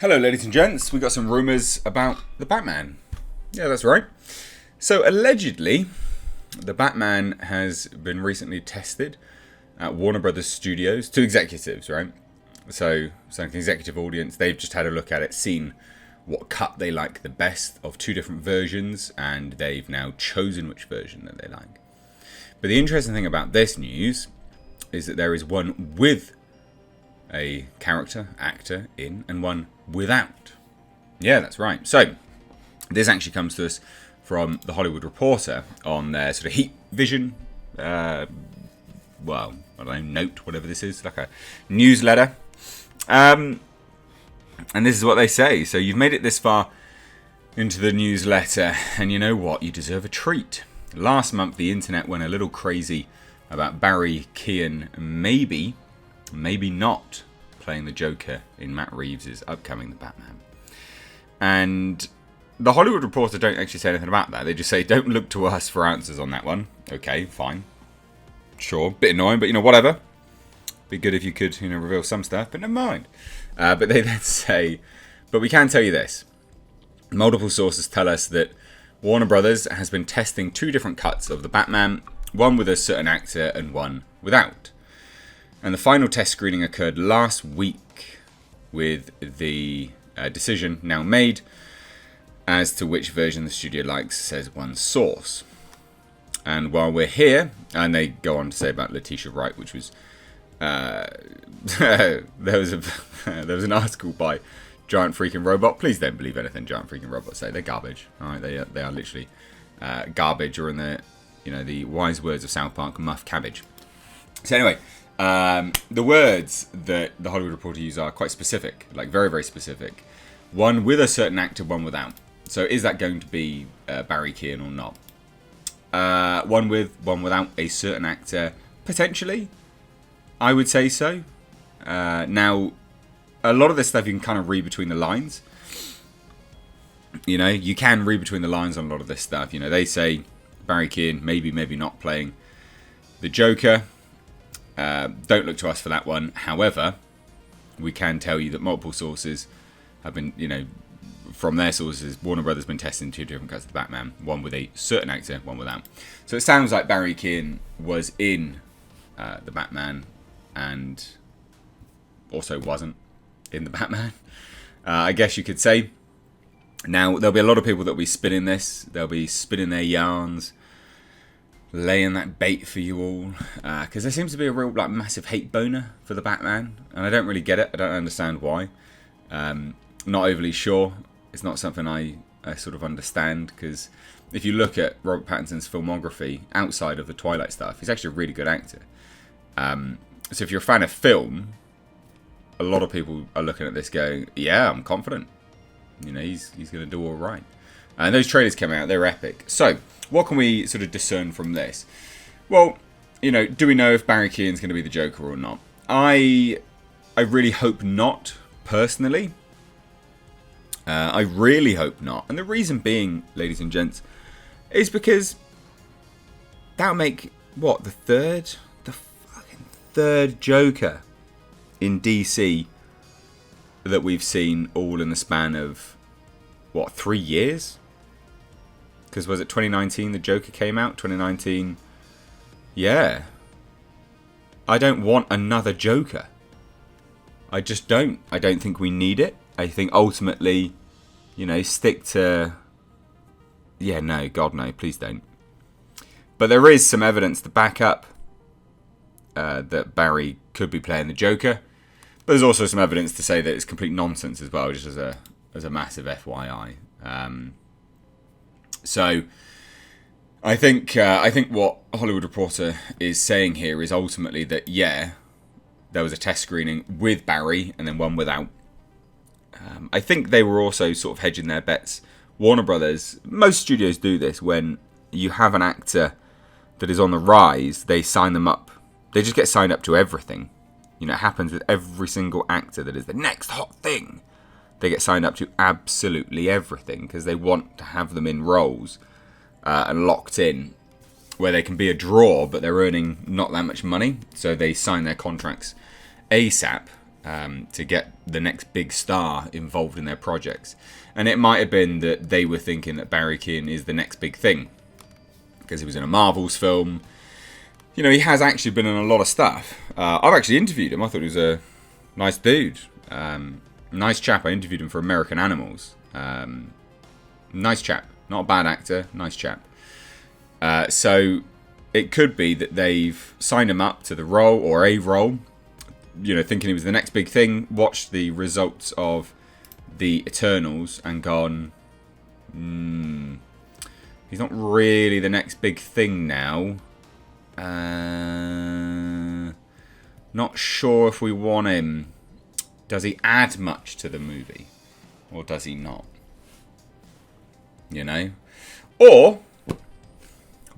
Hello, ladies and gents. We got some rumours about the Batman. Yeah, that's right. So, allegedly, the Batman has been recently tested at Warner Brothers Studios to executives, right? So an executive audience, they've just had a look at it, seen what cut they like the best of two different versions, and they've now chosen which version that they like. But the interesting thing about this news is that there is one with a actor in, and one without. Yeah, that's right. So, this actually comes to us from The Hollywood Reporter on their sort of Heat Vision, note, whatever this is, like a newsletter. And this is what they say. So, you've made it this far into the newsletter, and you know what? You deserve a treat. Last month, the internet went a little crazy about Barry Keoghan maybe not playing the Joker in Matt Reeves' upcoming The Batman. And the Hollywood Reporter don't actually say anything about that. They just say, don't look to us for answers on that one. Okay, fine. Sure, bit annoying, but whatever. Be good if you could, reveal some stuff, but never mind. But they then say, but we can tell you this. Multiple sources tell us that Warner Brothers has been testing two different cuts of the Batman, one with a certain actor and one without. And the final test screening occurred last week, with the decision now made as to which version the studio likes, says one source. And while we're here, and they go on to say about Letitia Wright, which was there was an article by Giant Freaking Robot. Please don't believe anything Giant Freaking Robot say. They're garbage. All right, they are literally garbage, or in the wise words of South Park, muff cabbage. So anyway. The words that the Hollywood Reporter use are quite specific, like very, very specific. One with a certain actor, one without. So is that going to be Barry Keoghan or not? One with, one without a certain actor, potentially. I would say so. Now, a lot of this stuff you can kind of read between the lines. You can read between the lines on a lot of this stuff. They say Barry Keoghan maybe not playing the Joker. Don't look to us for that one. However, we can tell you that multiple sources have been, from their sources, Warner Brothers has been testing two different cuts of the Batman, one with a certain actor, one without. So it sounds like Barry Keoghan was in the Batman and also wasn't in the Batman, I guess you could say. Now, there'll be a lot of people that will be spinning this. They'll be spinning their yarns, laying that bait for you all, because there seems to be a real massive hate boner for the Batman, and I don't really get it. I don't understand why. Not overly sure. It's not something I sort of understand, because if you look at Robert Pattinson's filmography outside of the Twilight stuff, he's actually a really good actor. So if you're a fan of film, a lot of people are looking at this going, yeah, I'm confident. He's going to do all right. And those trailers came out, they're epic. So, what can we sort of discern from this? Well, do we know if Barry Keoghan's going to be the Joker or not? I really hope not, personally. I really hope not. And the reason being, ladies and gents, is because that would make, the fucking third Joker in DC that we've seen all in the span of, 3 years? Because was it 2019 the Joker came out? 2019. Yeah. I don't want another Joker. I just don't. I don't think we need it. I think ultimately, stick to... Yeah, no, God no, please don't. But there is some evidence to back up that Barry could be playing the Joker. But there's also some evidence to say that it's complete nonsense as well, just as a massive FYI. So, I think what Hollywood Reporter is saying here is ultimately that, yeah, there was a test screening with Barry and then one without. I think they were also sort of hedging their bets. Warner Brothers, most studios do this when you have an actor that is on the rise, they sign them up. They just get signed up to everything. It happens with every single actor that is the next hot thing. They get signed up to absolutely everything because they want to have them in roles and locked in where they can be a draw, but they're earning not that much money. So they sign their contracts ASAP to get the next big star involved in their projects. And it might have been that they were thinking that Barry Keoghan is the next big thing because he was in a Marvel's film. You know, he has actually been in a lot of stuff. I've actually interviewed him. I thought he was a nice dude. Nice chap. I interviewed him for American Animals. Nice chap. Not a bad actor. Nice chap. So it could be that they've signed him up to the role or a role, you know, thinking he was the next big thing, watched the results of the Eternals and gone, he's not really the next big thing now. Not sure if we want him. Does he add much to the movie? Or does he not? You know? Or,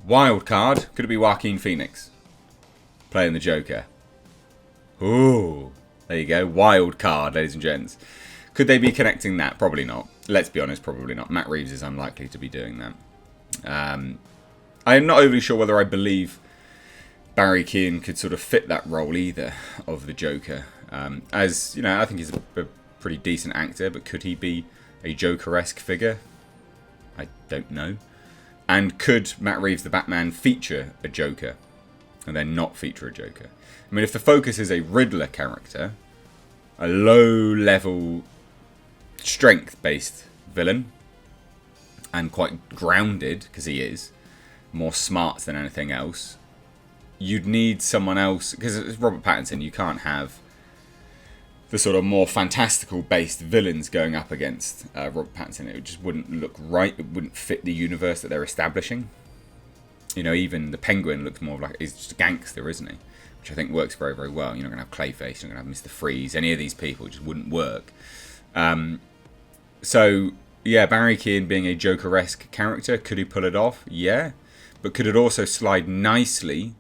wild card, could it be Joaquin Phoenix playing the Joker? Ooh, there you go. Wild card, ladies and gents. Could they be connecting that? Probably not. Let's be honest, probably not. Matt Reeves is unlikely to be doing that. I am not overly sure whether I believe Barry Keoghan could sort of fit that role either of the Joker. As, you know, I think he's a pretty decent actor, but could he be a Joker-esque figure? I don't know. And could Matt Reeves, the Batman, feature a Joker and then not feature a Joker? I mean, if the focus is a Riddler character, a low-level, strength-based villain, and quite grounded, because he is, more smart than anything else, you'd need someone else, because it's Robert Pattinson, you can't have the sort of more fantastical-based villains going up against Robert Pattinson. It just wouldn't look right. It wouldn't fit the universe that they're establishing. You know, even the Penguin looks more like he's just a gangster, isn't he? Which I think works very, very well. You're not going to have Clayface. You're not going to have Mr. Freeze. Any of these people just wouldn't work. So, yeah, Barry Keoghan being a Joker-esque character, could he pull it off? Yeah. But could it also slide nicely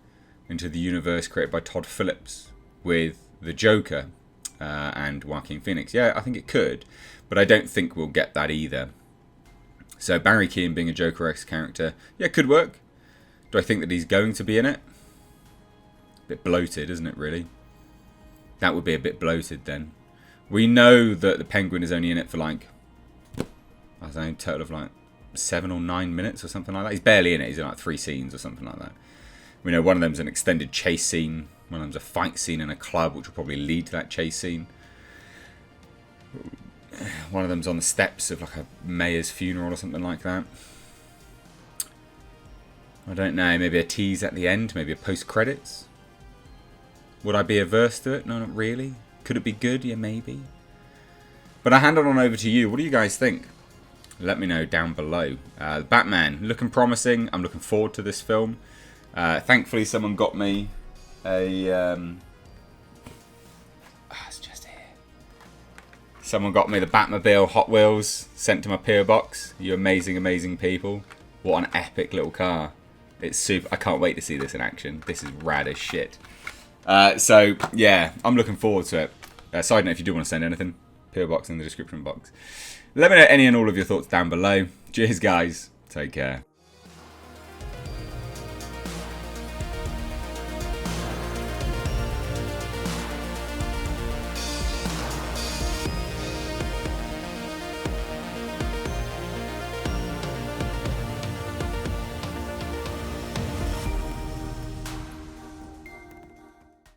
into the universe created by Todd Phillips with the Joker and Joaquin Phoenix? Yeah, I think it could. But I don't think we'll get that either. So Barry Keoghan being a Joker-esque character, yeah, could work. Do I think that he's going to be in it? A bit bloated, isn't it, really? That would be a bit bloated then. We know that the Penguin is only in it for like, I don't know, total of like 7 or 9 minutes or something like that. He's barely in it. He's in like 3 scenes or something like that. We know one of them's an extended chase scene. One of them's a fight scene in a club, which will probably lead to that chase scene. One of them's on the steps of like a mayor's funeral or something like that. I don't know. Maybe a tease at the end. Maybe a post-credits. Would I be averse to it? No, not really. Could it be good? Yeah, maybe. But I hand it on over to you. What do you guys think? Let me know down below. Batman, looking promising. I'm looking forward to this film. Thankfully, someone got me a... it's just here. Someone got me the Batmobile Hot Wheels sent to my PO box. You amazing, amazing people. What an epic little car. It's super. I can't wait to see this in action. This is rad as shit. So, yeah, I'm looking forward to it. Side note, if you do want to send anything, PO box in the description box. Let me know any and all of your thoughts down below. Cheers, guys. Take care.